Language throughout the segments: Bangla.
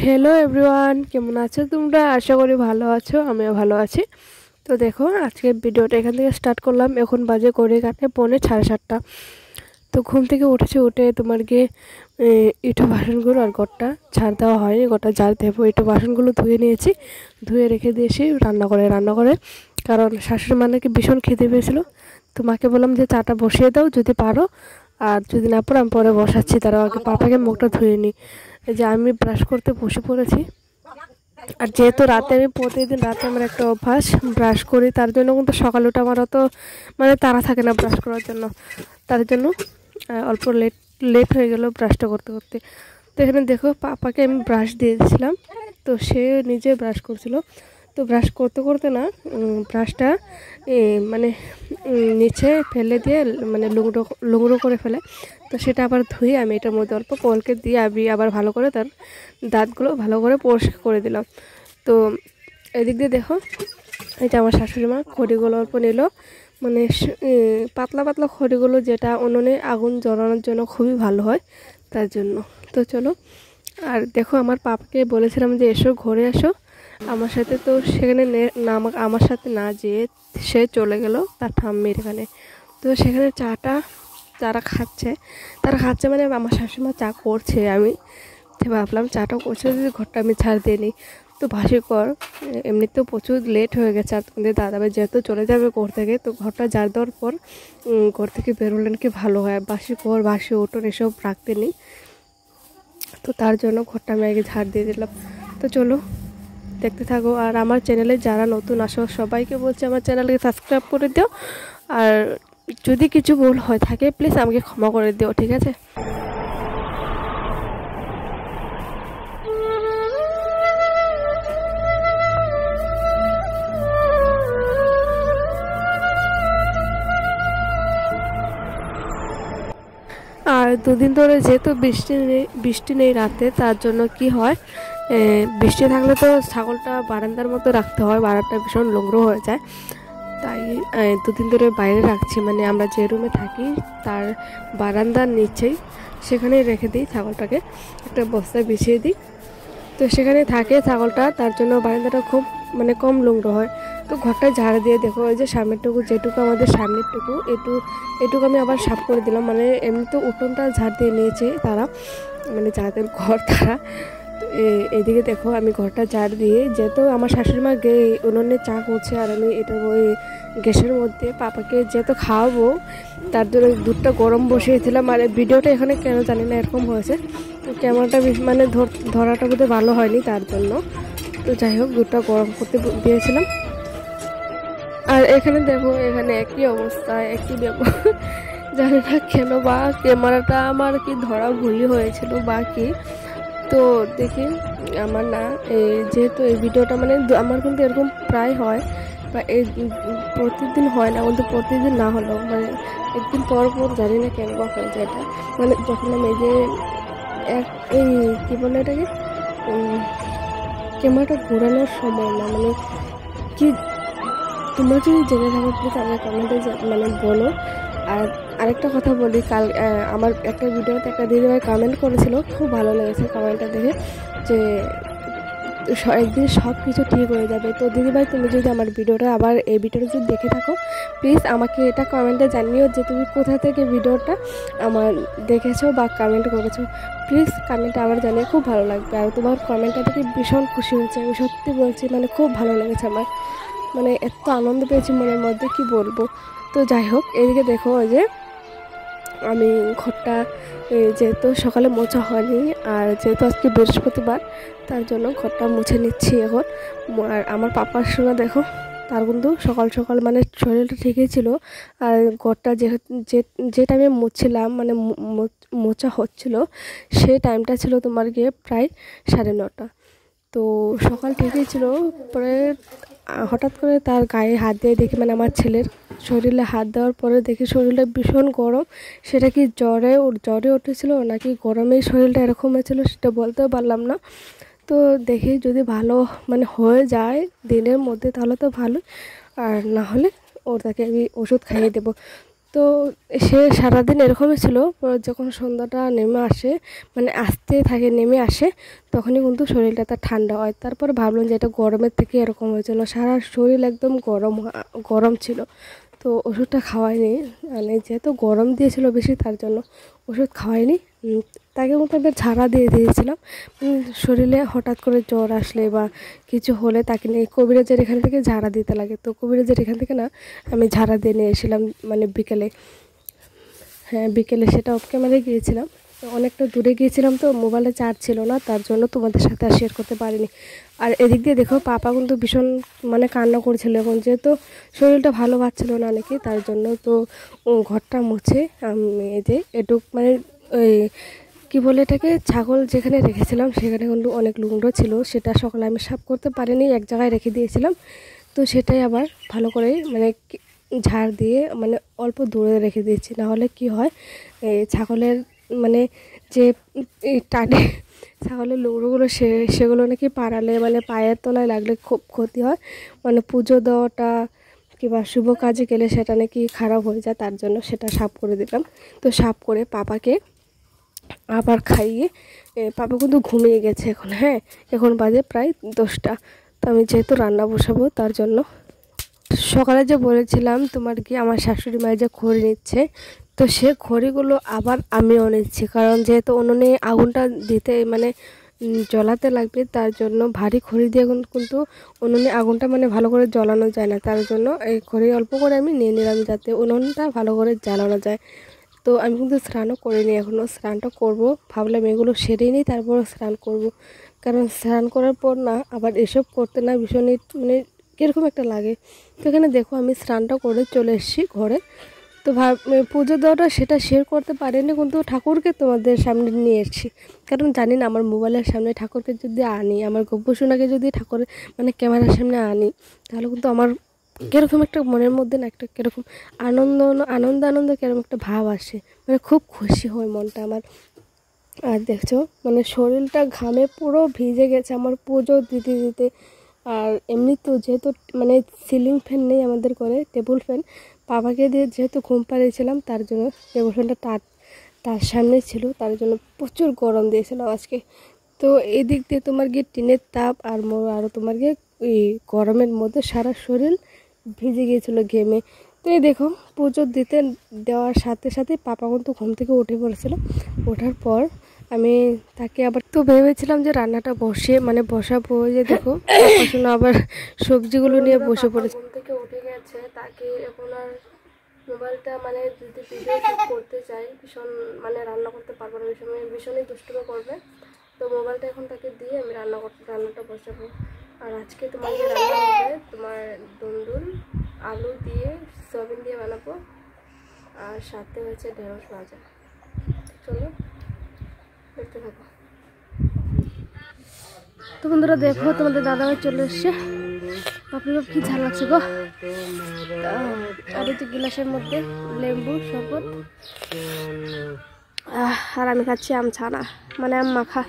হ্যালো এভরিওয়ান, কেমন আছো তোমরা? আশা করি ভালো আছো, আমিও ভালো আছি। তো দেখো, আজকের ভিডিওটা এখান থেকে স্টার্ট করলাম। এখন বাজে করে কাটে 6:45। তো ঘুম থেকে উঠে তোমার গিয়ে ইটো বাসনগুলো আর ঘরটা ঝাড় দেওয়া হয়নি, ঘরটা ঝাড় দেবো। ইটো বাসনগুলো ধুয়ে নিয়েছি, ধুয়ে রেখে দিয়েছি রান্না করে কারণ শাশুড়ি মাকে ভীষণ খেতে পেয়েছিলো। তো মাকে বললাম যে চাটা বসিয়ে দাও যদি পারো, আর যদি না পারো আমি পরে বসাচ্ছি, তারা আগে পাপাকে মুখটা ধুয়ে নিই। এই যে আমি ব্রাশ করতে বসে পড়েছি। আর যেহেতু রাতে আমি প্রতিদিন রাতে আমার একটা অভ্যাস ব্রাশ করি, তার জন্য কিন্তু সকালে উঠে আমার অত তাড়া থাকে না ব্রাশ করার জন্য। তার জন্য অল্প লেট হয়ে গেল ব্রাশটা করতে করতে। তো এখানে দেখো, পাপাকে আমি ব্রাশ দিয়ে দিয়েছিলাম, তো সে নিজে ব্রাশ করছিল। তো ব্রাশ করতে করতে না ব্রাশটা নিচে ফেলে দিয়ে লুংড়ো করে ফেলে। তো সেটা আবার ধুয়ে আমি এটার মধ্যে অল্প কলকেট দিয়ে আমি আবার ভালো করে তার দাঁতগুলো ভালো করে পরিষ্কার করে দিলাম। তো এদিক দিয়ে দেখো, এই যে আমার শাশুড়ি মা খড়িগুলো অল্প নিল, পাতলা পাতলা খড়িগুলো, যেটা উনুনে আগুন জ্বালানোর জন্য খুবই ভালো হয় তার জন্য। তো চলো, আর দেখো আমার পাপাকে বলেছিলাম যে এসো ঘরে আসো আমার সাথে। তো সেখানে আমার সাথে না যেয়ে সে চলে গেল তার ঠাম্মির এখানে। তো সেখানে যারা খাচ্ছে মানে আমার শাশুড়িমা চা করছে, আমি ভাবলাম চাটা করছে যদি ঘরটা আমি ছাড় দিয়ে নিই। তো ভাসিকর এমনিতেও প্রচুর লেট হয়ে গেছে, আর তোমাদের দাদাভাই যেহেতু চলে যাবে ঘর থেকে, তো ঘরটা ঝাড় দেওয়ার পর ঘর থেকে বেরোলেন কি ভালো হয়। বাসি উঠোন এসব রাখতে নেই, তো তার জন্য ঘরটা আমি আগে ঝাড় দিয়ে দিলাম। তো চলো দেখতে থাকো। আর আমার চ্যানেলে যারা নতুন আসো সবাইকে বলছি আমার চ্যানেলকে সাবস্ক্রাইব করে দিও, আর যদি কিছু ভুল হয় থাকে প্লিজ আমাকে ক্ষমা করে দিও, ঠিক আছে? আর দুদিন ধরে যেহেতু বৃষ্টি নেই রাতে, তার জন্য কি হয়, বৃষ্টি থাকলে তো ছাগলটা বারান্দার মতো রাখতে হয়, বারান্দা ভীষণ নোংরা হয়ে যায়। তাই দুদিন ধরে বাইরে রাখছি, আমরা যে রুমে থাকি তার বারান্দার নিচেই সেখানেই রেখে দিই ছাগলটাকে, একটা বস্তায় বিছিয়ে দিই। তো সেখানে থাকে ছাগলটা, তার জন্য বারান্দাটা খুব কম নোংরা হয়। তো ঘরটা ঝাড় দিয়ে দেখো, ওই যে সামনেরটুকু যেটুকু আমাদের সামনেরটুকু এটুকু আমি আবার সাফ করে দিলাম। এমনি তো উঠোনটা ঝাড় দিয়ে নিয়েছে তারা, যাদের ঘর তারা। তো এদিকে দেখো আমি ঘরটা ঝাড় দিয়ে, যেহেতু আমার শাশুড়ি মা উনুনে চা করছে, আর আমি এটা ওই গ্যাসের মধ্যে পাপাকে যেহেতু খাওয়াবো তার জন্য দুধটা গরম বসিয়েছিলাম। আর ভিডিওটা এখানে কেন জানি না এরকম হয়েছে, তো ক্যামেরাটা ধরাটা বোধহয় ভালো হয়নি তার জন্য। তো যাই হোক, দুধটা গরম করতে দিয়েছিলাম। আর এখানে দেখো, এখানে একই অবস্থা, একই ব্যবহার। জানি না কেন, বা ক্যামেরাটা আমার কি ধরা ভুলই হয়েছিল বা কি। তো দেখি আমার না যেহেতু এই ভিডিওটা আমার কিন্তু এরকম প্রায় হয়, বা এই প্রতিদিন হয় না, কিন্তু প্রতিদিন না হলেও একদিন পর পর জানি না কেন বা হয়ে যায় এটা। যখন আমি এই যে এই কী বলে এটাকে, ক্যামেরাটা ঘোরানোর সময় না, কি, তোমরা যদি জেনে থাকো প্লিজ আমাকে কমেন্টে বলো। আর আরেকটা কথা বলি, কাল আমার একটা ভিডিওতে একটা দিদিভাই কমেন্ট করেছিল, খুব ভালো লেগেছে কমেন্টটা দেখে, যে একদিন সব কিছু ঠিক হয়ে যাবে। তো দিদিভাই, তুমি যদি আমার ভিডিওটা আবার এই ভিডিওটা যদি দেখে থাকো, প্লিজ আমাকে এটা কমেন্টে জানিও যে তুমি কোথা থেকে ভিডিওটা আমার দেখেছো বা কমেন্ট করেছো। প্লিজ কমেন্টে আবার জানিয়ে, খুব ভালো লাগবে। আর তোমার কমেন্টটা দেখে ভীষণ খুশি হয়েছে, আমি সত্যি বলছি, খুব ভালো লেগেছে আমার, এত আনন্দ পেয়েছি মনের মধ্যে কি বলবো। তো যাই হোক, এদিকে দেখো ওই যে আমি ঘরটা যেহেতু সকালে মোছা হয়নি, আর যেহেতু আজকে বৃহস্পতিবার, তার জন্য ঘরটা মুছে নিচ্ছি এখন। আর আমার পাপার সঙ্গে দেখো, তার কিন্তু সকাল সকাল শরীরটা ঠিকই ছিল। আর ঘরটা যে টাইমে মুছছিলাম, মোছা হচ্ছিল, সে টাইমটা ছিল তোমার গিয়ে প্রায় 9:30। তো সকাল ঠিকই ছিল, পরে হঠাৎ করে তার গায়ে হাত দিয়ে দেখি, আমার ছেলের শরীরে হাত দেওয়ার পরে দেখি শরীরটা ভীষণ গরম। সেটা কি জ্বরে উঠেছিল নাকি গরমেই শরীরটা এরকম হয়েছিল সেটা বলতেও পারলাম না। তো দেখি যদি ভালো হয়ে যায় দিনের মধ্যে তাহলে তো ভালো, আর না হলে ওর তাকে আমি ওষুধ খাইয়ে দেবো। তো সে সারাদিন এরকমই ছিল। যখন সন্ধ্যাটা নেমে আসে, মানে আসতে থাকে নেমে আসে, তখনই কিন্তু শরীরটা তার ঠান্ডা হয়। তারপরে ভাবলাম যে এটা গরমের থেকে এরকম হয়েছিল, সারা শরীর একদম গরম ছিল। তো ওষুধটা খাওয়াইনি, মানে যেহেতু গরম দিয়েছিল বেশি তার জন্য ওষুধ খাওয়াইনি। তাকে মতো একবার ঝাড়া দিয়ে দিয়েছিলাম। শরীরে হঠাৎ করে জ্বর আসলে বা কিছু হলে তাকে নিয়ে কবিরাজের এখান থেকে ঝাড়া দিতে লাগে, তো কবিরাজের এখান থেকে না আমি ঝাড়া দিয়ে নিয়ে এসেছিলাম, মানে বিকেলে। হ্যাঁ, বিকেলে সেটা অফ ক্যামেরায় গিয়েছিলাম। অনেকটা দূরে গিয়েছিলাম তো মোবাইলে চার্জ ছিল না, তার জন্য তোমাদের সাথে আর শেয়ার করতে পারিনি। আর এদিক দিয়ে দেখো পাপা কিন্তু ভীষণ মানে কান্না করছিল এখন, যেহেতু শরীরটা ভালো পাচ্ছিল না নাকি, তার জন্য। তো ঘরটা মুছে আমি এই যে এটুক মানে ওই কী বলে এটাকে, ছাগল যেখানে রেখেছিলাম সেখানে কিন্তু অনেক লুঙ্গো ছিল, সেটা সকালে আমি সাফ করতে পারিনি, এক জায়গায় রেখে দিয়েছিলাম। তো সেটাই আবার ভালো করে মানে ঝাড় দিয়ে মানে অল্প দূরে রেখে দিয়েছি, নাহলে কি হয় ছাগলের মানে যে টানে ছাগলের লুঙ্গোগুলো সেগুলো নাকি পাড়ালে মানে পায়ের তলায় লাগলে খুব ক্ষতি হয়, মানে পুজো দেওয়াটা কিংবা শুভ কাজে গেলে সেটা নাকি খারাপ হয়ে যায়, তার জন্য সেটা সাফ করে দিলাম। তো সাফ করে পাপাকে আবার খাইয়ে পাপা কিন্তু ঘুমিয়ে গেছে এখন। হ্যাঁ, এখন বাজে প্রায় 10টা। তো আমি যেহেতু রান্না বসাবো তার জন্য সকালে যে বলেছিলাম তোমার কি আমার শাশুড়ি মায়ের যে খড়ি নিচ্ছে, তো সে খড়িগুলো আবার আমিও নিচ্ছি, কারণ যেহেতু উনুনে আগুনটা দিতে মানে জ্বলাতে লাগবে, তার জন্য ভারী খড়ি দিয়ে কিন্তু উনুনে আগুনটা মানে ভালো করে জ্বলানো যায় না, তার জন্য এই খড়ি অল্প করে আমি নিয়ে নিলাম যাতে উনুনটা ভালো করে জ্বালানো যায়। তো আমি কিন্তু স্নানও করিনি এখনও, স্নানটা করব ভাবলাম এগুলো সেরেই নিই তারপর স্নান করব, কারণ স্নান করার পর না আবার এসব করতে না ভীষণই মানে কীরকম একটা লাগে। তো এখানে দেখো আমি স্নানটা করে চলে এসেছি ঘরে। তো পুজো দেওয়াটা সেটা শেয়ার করতে পারিনি, কিন্তু ঠাকুরকে তোমাদের সামনে নিয়ে এসেছি, কারণ জানি না আমার মোবাইলের সামনে ঠাকুরকে যদি আনি, আমার গব্বসোনাকে যদি ঠাকুরের মানে ক্যামেরার সামনে আনি, তাহলে কিন্তু আমার কীরকম একটা মনের মধ্যে না একটা কীরকম আনন্দ আনন্দ আনন্দ কীরকম একটা ভাব আসে, মানে খুব খুশি হয় মনটা আমার। আর দেখছো মানে শরীরটা ঘামে পুরো ভিজে গেছে আমার পুজো দিতে দিতে। আর এমনি তো যেহেতু মানে সিলিং ফ্যান নেই আমাদের ঘরে, টেবিল ফ্যান বাবাকে দিয়ে যেহেতু ঘুম পাড়িয়েছিলাম, তার জন্য টেবিল ফ্যানটা তার সামনে ছিল, তার জন্য প্রচুর গরম দিয়েছিলাম আজকে। তো এই দিক দিয়ে তোমার গিয়ে টিনের তাপ আর আরও তোমার গিয়ে ওই গরমের মধ্যে সারা শরীর ভিজে গিয়েছিলো ঘেমে। তো এই দেখো পুজো দেওয়ার সাথে সাথে পাপা কিন্তু ঘুম থেকে উঠে পড়েছিল। ওঠার পর আমি তাকে আবার তো ভেবেছিলাম যে রান্নাটা বসাবো, যে দেখো শোনো আবার সবজিগুলো নিয়ে বসে পড়েছে। ঘুম থেকে উঠে গেছে, তাকে এখন আর মোবাইলটা মানে যদি ভিডিও শুট করতে চাই ভীষণ মানে রান্না করতে পারবো না, ভীষণই দুষ্টুমি করবে। তো মোবাইলটা এখন তাকে দিয়ে আমি রান্নাটা বসাবো। আর আজকে তোমার রান্না হবে তোমার দুন্দুল আলু দিয়ে সয়াবিন দিয়ে বানাবো, আর সাথে হচ্ছে ঢেঁড়স ভাজা। চলো দেখতে থাকো। তো বন্ধুরা দেখো তোমাদের দাদাভাই চলে এসছে, বাপরে বাপ কি ঝাল লাগছে গো। আর এই যে গ্লাসের মধ্যে লেবু শরবত, আর আমি খাচ্ছি আম ছানা মানে আম মাখা।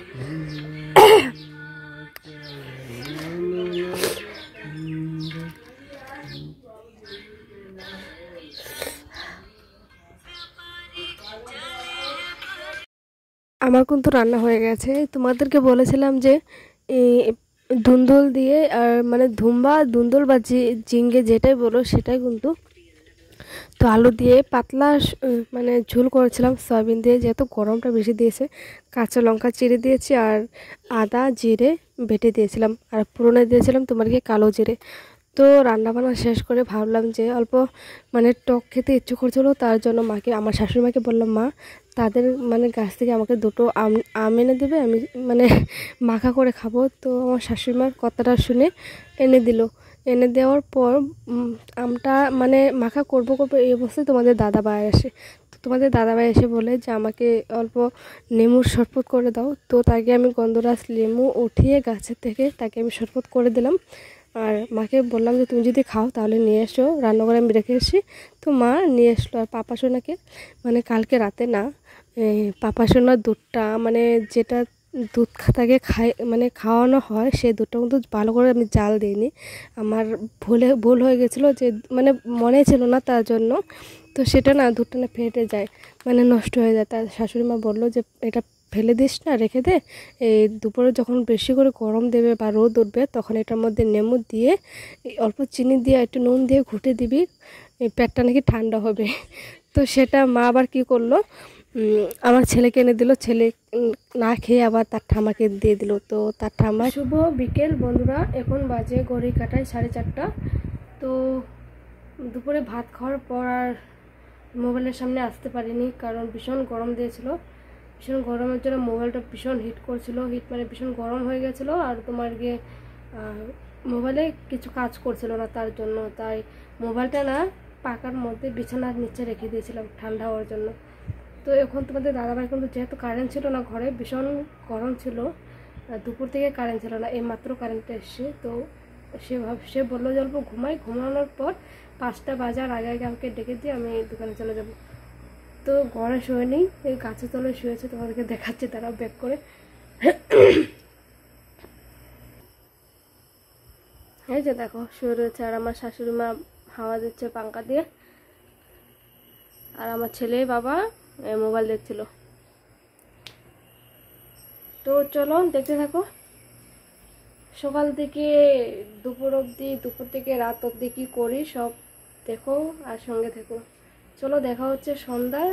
আমার কিন্তু রান্না হয়ে গেছে, তোমাদেরকে বলেছিলাম যে ধুন্দুল দিয়ে আর মানে ধুন্দুল বা ঝিঙ্গে যেটাই বলো সেটাই কিন্তু। তো আলু দিয়ে পাতলা মানে ঝোল করেছিলাম সয়াবিন দিয়ে, যেহেতু গরমটা বেশি দিয়েছে কাঁচা লঙ্কা চিড়ে দিয়েছি আর আদা জিরে বেটে দিয়েছিলাম, আর পুরনে দিয়েছিলাম তোমার কি কালো জিরে। তো রান্নাবান্না শেষ করে ভাবলাম যে অল্প মানে টক খেতে ইচ্ছে করছিলো, তার জন্য আমার শাশুড়ি মাকে বললাম মা তাদের মানে গাছ থেকে আমাকে দুটো আম এনে দেবে, আমি মানে মাখা করে খাবো। তো আমার শাশুড়ি মার কথাটা শুনে এনে দেওয়ার পর আমটা মানে মাখা করবো এই অবস্থায় তোমাদের দাদাভাই আসে। তো তোমাদের দাদাভাই এসে বলে যে আমাকে অল্প লেবুর শরবত করে দাও। তো তাকে আমি গন্ধরাজ লেবু উঠিয়ে গাছের থেকে তাকে আমি শরবত করে দিলাম। আর মাকে বললাম যে তুমি যদি খাও তাহলে নিয়ে এসো, রান্নাঘরে আমি রেখে এসি। তো মা নিয়ে এসলো। আর পাপা সোনাকে মানে কালকে রাতে না পাপা সোনার দুধটা মানে যেটা দুধ তাকে খাওয়ানো হয় সেই দুধটা কিন্তু ভালো করে আমি জাল দিইনি, আমার ভুল হয়ে গেছিলো যে মানে মনে ছিল না, তার জন্য তো সেটা না দুধটা না ফেটে যায়, মানে নষ্ট হয়ে যায়। তার শাশুড়ি মা বললো যে এটা ফেলে দিস না, রেখে দে, এই দুপুরে যখন বেশি করে গরম দেবে বা রোদ উঠবে তখন এটার মধ্যে নেমু দিয়ে অল্প চিনি দিয়ে একটু নুন দিয়ে ঘুটে দিবি, এই পেটটা নাকি ঠান্ডা হবে। তো সেটা মা আবার কি করলো, আমার ছেলেকে এনে দিল, ছেলে না খেয়ে আবার তার ঠামাকে দিয়ে দিল। তো তার ঠামা। শুভ বিকেল বন্ধুরা, এখন বাজে ঘড়ি কাটায় 4:30। তো দুপুরে ভাত খাওয়ার পর আর মোবাইলের সামনে আসতে পারিনি, কারণ ভীষণ গরম দিয়েছিল। ভীষণ গরমের জন্য মোবাইলটা ভীষণ হিট করছিল, হিট মানে ভীষণ গরম হয়ে গেছিলো। আর তোমার গিয়ে মোবাইলে কিছু কাজ করছিল না, তার জন্য তাই মোবাইলটা না পাকার মধ্যে বিছানার নিচে রেখে দিয়েছিলাম ঠান্ডা হওয়ার জন্য। তো এখন তোমাদের দাদাভাই কিন্তু যেহেতু কারেন্ট ছিল না ঘরে, ভীষণ গরম ছিল, দুপুর থেকে কারেন্ট ছিল না, এই মাত্র কারেন্টটা এসছে। তো সে বললো যে অল্প ঘুমাই, ঘুমানোর পর 5টা বাজার আগে আগে আমাকে ডেকে দিয়ে আমি দোকানে চলে যাব। তো ঘরে শুয়ে নেই, এই গাছের তলায় শুয়েছে, তোমাদেরকে দেখাচ্ছি তারা ব্যাক করে। এই যে দেখো শুয়ে রয়েছে, আর আমার শাশুড়ি মা হাওয়া দিচ্ছে পাঙ্খা দিয়ে, আর আমার ছেলে বাবা মোবাইল দেখছিল। তো চলো দেখতে থাকো, সকাল থেকে দুপুর অবধি, দুপুর থেকে রাত অবধি কী করি সব দেখো আর সঙ্গে থেকো। চলো দেখা হচ্ছে সন্ধ্যার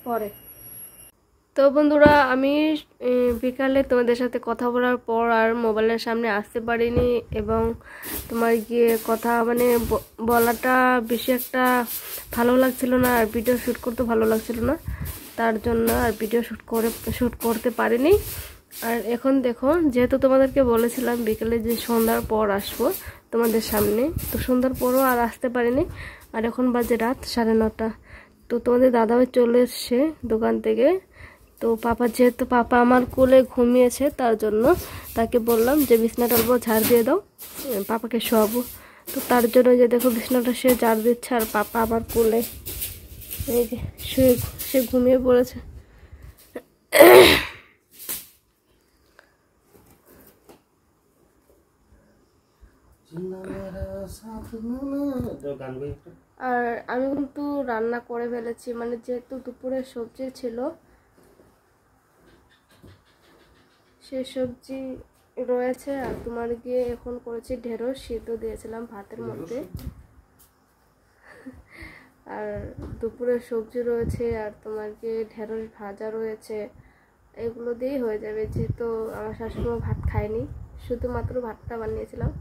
পরে। তো বন্ধুরা, আমি বিকালে তোমাদের সাথে কথা বলার পর আর মোবাইলের সামনে আসতে পারিনি, এবং তোমার গিয়ে কথা মানে বলাটা বেশি একটা ভালো লাগছিল না, আর ভিডিও শ্যুট করতে ভালো লাগছিল না, তার জন্য আর ভিডিও শ্যুট করতে পারিনি। আর এখন দেখো, যেহেতু তোমাদেরকে বলেছিলাম বিকেলে যে সন্ধ্যার পর আসবো তোমাদের সামনে, তো সন্ধ্যার পরও আর আসতে পারিনি। আর এখন বাজে রাত 9:30। তো তোমাদের দাদাভাই চলে এসছে দোকান থেকে। তো যেহেতু পাপা আমার কোলে ঘুমিয়েছে, তার জন্য তাকে বললাম যে বিছনাটা অল্প ঝাড় দিয়ে দাও, পাপাকে শোয়াবো। তো তার জন্য যে দেখো বিছনাটা সে ঝাড় দিচ্ছে, আর পাপা আমার কোলে এই যে সে ঘুমিয়ে পড়েছে। আর আমি কিন্তু রান্না করে ফেলেছি, মানে যেহেতু দুপুরে সবজি ছিল, সে সবজি রয়েছে। আর তোমার গিয়ে এখন করেছি ঢেঁড়স সিদ্ধ দিয়েছিলাম ভাতের মধ্যে, আর দুপুরের সবজি রয়েছে, আর তোমার গিয়ে ঢেঁড়স ভাজা রয়েছে, এগুলো দিয়েই হয়ে যাবে। যেহেতু আমার শাশুড়িমা ভাত খায়নি, শুধুমাত্র ভাতটা বানিয়েছিলাম,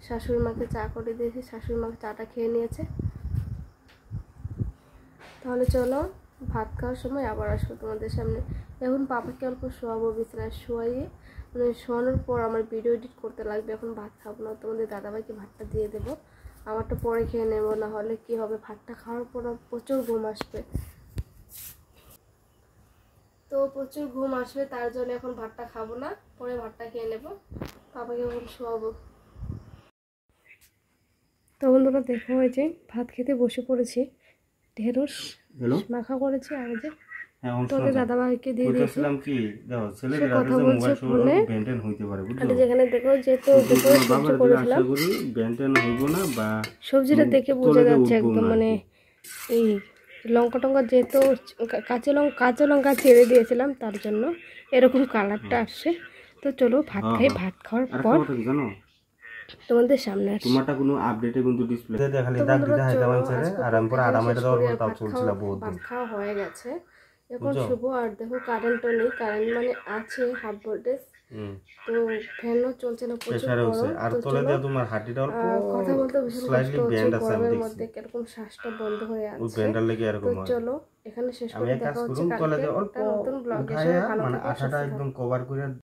শাশুড়ি মাকে চা করে দিয়েছি, শাশুড়ি মাকে চাটা খেয়ে নিয়েছে। তাহলে চলো ভাত খাওয়ার সময় আবার আসবো তোমাদের সামনে। এখন পাপাকে অল্প শোয়াবো, বিছানায় শোয়াইয়ে, মানে শোয়ানোর পর আমার ভিডিও এডিট করতে লাগবে। এখন ভাত খাবো না, তোমাদের দাদাভাইকে ভাতটা দিয়ে দেবো, আমারটা পরে খেয়ে নেবো, না হলে কি হবে, ভাতটা খাওয়ার পর প্রচুর ঘুম আসবে। তো প্রচুর ঘুম আসবে, তার জন্য এখন ভাতটা খাবো না, পরে ভাতটা খেয়ে নেবো, পাপাকে এখন শোয়াবো। তো বন্ধুরা দেখো, এই যে ভাত খেতে বসে পড়েছি, ঢেঁড়স মাখা করেছি, আর যে তোদের দাদাভাইকে দিয়ে দিয়েছিলাম কি দেখো ছেলেদের কথা বলছে ফোনে বেন্টেন হইতে পারে, বুঝছো? আর যেখানে দেখো যেহেতু দুপুরে সবজি করেছিলাম, আশা করি বেন্টেন হইব না, বা সবজিটা দেখে বোঝা যাচ্ছে একদম, মানে এই লঙ্কা টঙ্কা যেহেতু কাঁচা লঙ্কা ছেড়ে দিয়েছিলাম, তার জন্য এরকম কালারটা আসছে। তো চলো ভাত খাই, ভাত খাওয়ার পর তোমাদের সামনে আসছে। তোমারটা কোনো আপডেটে কিন্তু ডিসপ্লে দেখালি দাগ দিতে হয় তেমন ছেড়ে, আর আমি পরে আরামে দাও তাও চলছিল বহুত দিন। খাওয়া হয়ে গেছে এখন শুভ। আর দেখো কারেন্টও নেই, কারেন্ট মানে আছে হাফ ভোল্টেজ, তো ফ্যানও চলছে না, প্রচুর গরম। আর তলে দিয়ে তোমার হাঁটিটা অল্প কথা বলতে ভীষণ কষ্ট হচ্ছে, গরমের মধ্যে কিরকম শ্বাসটা বন্ধ হয়ে আছে। ওই ব্যান্ডার লেগে এরকম হয়। চলো এখানে শেষ করে দেখা হচ্ছে কালকে একটা নতুন ব্লগের সাথে। ভালো থাকো, সুস্থ থাকো।